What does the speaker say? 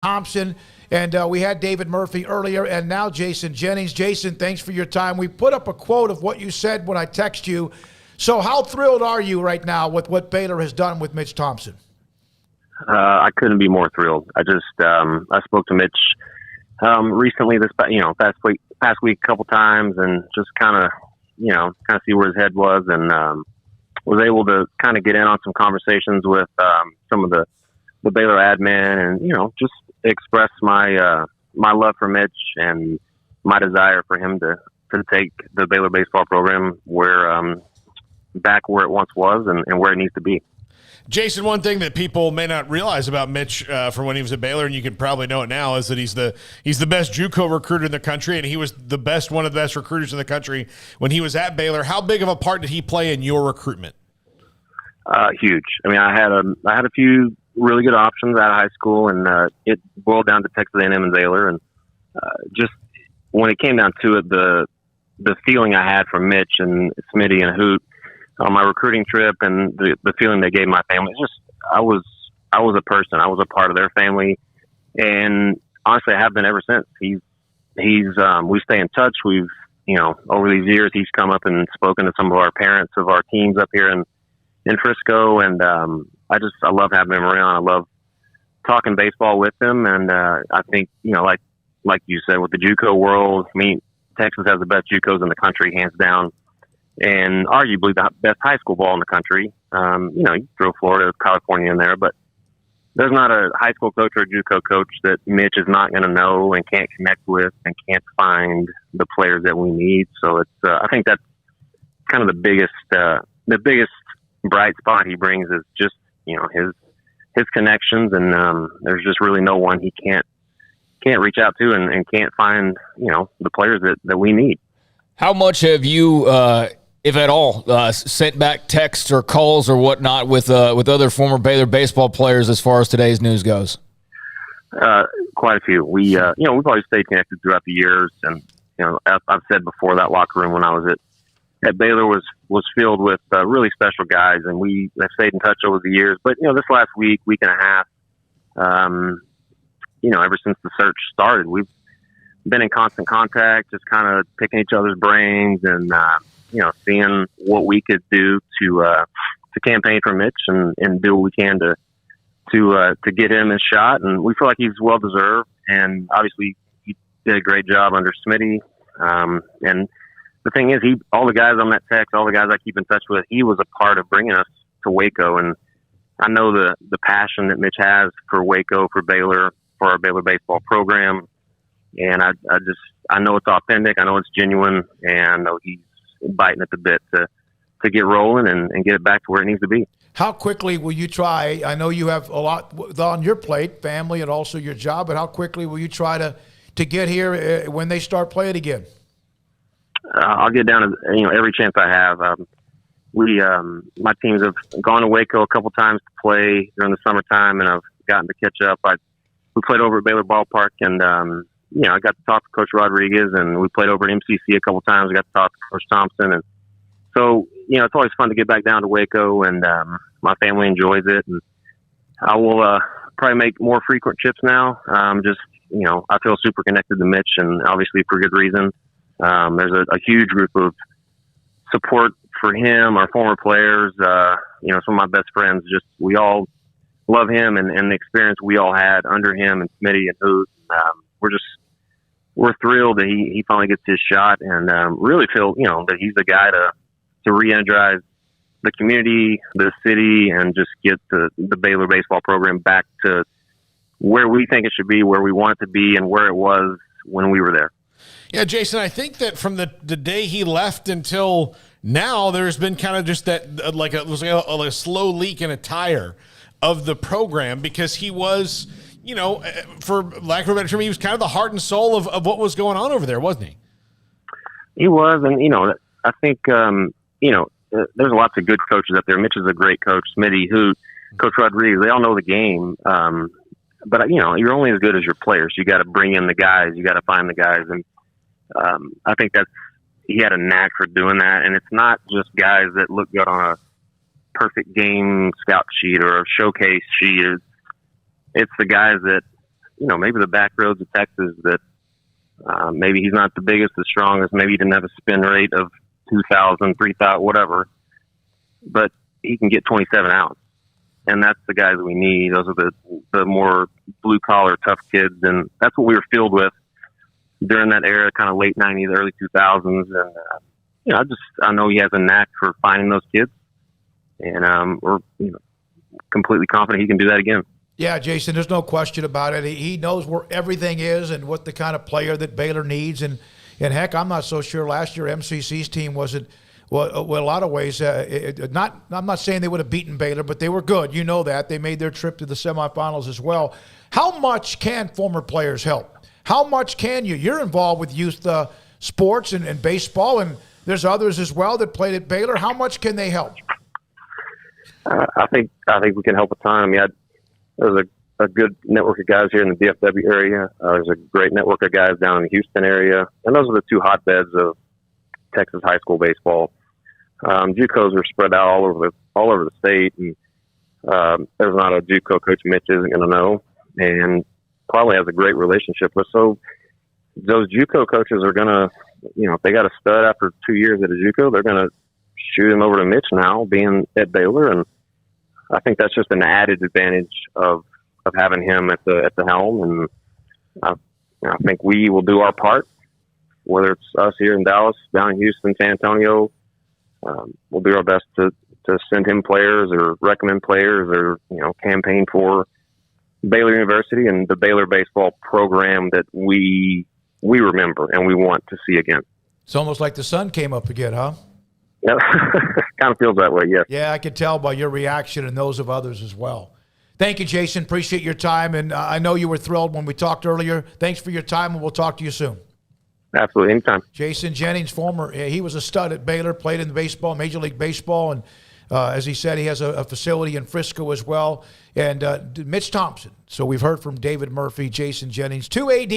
Thompson, and we had David Murphy earlier, and now Jason Jennings. Jason, thanks for your time. We put up a quote of what you said when I text you. So how thrilled are you right now with what Baylor has done with Mitch Thompson? I couldn't be more thrilled. I spoke to Mitch recently past week a couple times, and just kind of see where his head was, and was able to kind of get in on some conversations with some of the Baylor admin, and just express my love for Mitch and my desire for him to take the Baylor baseball program back where it once was and where it needs to be. Jason, one thing that people may not realize about Mitch from when he was at Baylor, and you can probably know it now, is that he's the best JUCO recruiter in the country, and he was one of the best recruiters in the country when he was at Baylor. How big of a part did he play in your recruitment? Huge. I mean, I had a few really good options out of high school, and it boiled down to Texas A&M and Baylor. And just when it came down to it, the feeling I had from Mitch and Smitty and Hoot on my recruiting trip, and the feeling they gave my family, I was a person. I was a part of their family, and honestly, I have been ever since. We stay in touch. We've over these years, he's come up and spoken to some of our parents of our teams up here in Frisco, and I love having him around. I love talking baseball with him, and I think like you said, with the JUCO world, I mean, Texas has the best JUCOs in the country, hands down, and arguably the best high school ball in the country. You throw Florida, California in there, but there's not a high school coach or a JUCO coach that Mitch is not going to know and can't connect with and can't find the players that we need. So it's I think that's kind of the biggest bright spot he brings is just his connections, and there's just really no one he can't reach out to and can't find the players that we need. How much have you, if at all, sent back texts or calls or whatnot with other former Baylor baseball players as far as today's news goes? Quite a few. We've always stayed connected throughout the years, and I've said before, that locker room when I was at Baylor was filled with really special guys, and we have stayed in touch over the years. But this last week and a half, ever since the search started, we've been in constant contact, just kind of picking each other's brains and seeing what we could do to campaign for Mitch and do what we can to get him his shot. And we feel like he's well deserved, and obviously he did a great job under Smitty, and the thing is, all the guys on that text, all the guys I keep in touch with, he was a part of bringing us to Waco. And I know the passion that Mitch has for Waco, for Baylor, for our Baylor baseball program. And I know it's authentic. I know it's genuine. And I know he's biting at the bit to get rolling and get it back to where it needs to be. How quickly will you try? I know you have a lot on your plate, family and also your job, but how quickly will you try to get here when they start playing again? I'll get down to every chance I have. My teams have gone to Waco a couple times to play during the summertime, and I've gotten to catch up. We played over at Baylor Ballpark, and I got to talk to Coach Rodriguez, and we played over at MCC a couple times. I got to talk to Coach Thompson, and so it's always fun to get back down to Waco, and my family enjoys it, and I will probably make more frequent trips now. I feel super connected to Mitch, and obviously for good reason. There's a huge group of support for him, our former players, some of my best friends. Just we all love him and the experience we all had under him and Smitty and Hoot. We're thrilled that he finally gets his shot, and really feel that he's the guy to re-energize the community, the city, and just get the Baylor baseball program back to where we think it should be, where we want it to be, and where it was when we were there. Yeah, Jason, I think that from the day he left until now, there's been kind of just that it was like a slow leak in a tire of the program, because he was, for lack of a better term, he was kind of the heart and soul of what was going on over there, wasn't he? He was, and I think there's lots of good coaches up there. Mitch is a great coach. Smitty, Hoot, Coach Rodriguez, they all know the game. But you're only as good as your players. You got to bring in the guys. You got to find the guys, and I think he had a knack for doing that. And it's not just guys that look good on a perfect game scout sheet or a showcase sheet. It's the guys that maybe the back roads of Texas that maybe he's not the biggest, the strongest. Maybe he didn't have a spin rate of 2,000, 3,000, whatever. But he can get 27 outs. And that's the guys that we need. Those are the more blue-collar, tough kids. And that's what we were filled with during that era, kind of late 90s, early 2000s. And, I know he has a knack for finding those kids. And we're completely confident he can do that again. Yeah, Jason, there's no question about it. He knows where everything is and what the kind of player that Baylor needs. And heck, I'm not so sure last year MCC's team wasn't, well, a lot of ways, I'm not saying they would have beaten Baylor, but they were good. You know that. They made their trip to the semifinals as well. How much can former players help? How much can you? You're involved with youth sports and baseball, and there's others as well that played at Baylor. How much can they help? I think we can help a ton. I mean, there's a good network of guys here in the DFW area. There's a great network of guys down in the Houston area, and those are the two hotbeds of Texas high school baseball. JUCOs are spread out all over the state, and there's not a JUCO coach Mitch isn't going to know, and probably has a great relationship with. So those JUCO coaches are going to, if they got a stud after 2 years at a JUCO, they're going to shoot him over to Mitch now, being at Baylor, and I think that's just an added advantage of having him at the helm. And I think we will do our part, whether it's us here in Dallas, down in Houston, San Antonio. We'll do our best to send him players or recommend players or campaign for Baylor University and the Baylor baseball program that we remember and we want to see again. It's almost like the sun came up again, huh? Yeah, kind of feels that way, yes. Yeah, I could tell by your reaction and those of others as well. Thank you, Jason. Appreciate your time, and I know you were thrilled when we talked earlier. Thanks for your time, and we'll talk to you soon. Absolutely, anytime. Jason Jennings, he was a stud at Baylor, played in the baseball, Major League Baseball, and as he said, he has a facility in Frisco as well. And Mitch Thompson. So we've heard from David Murphy, Jason Jennings, 2 AD.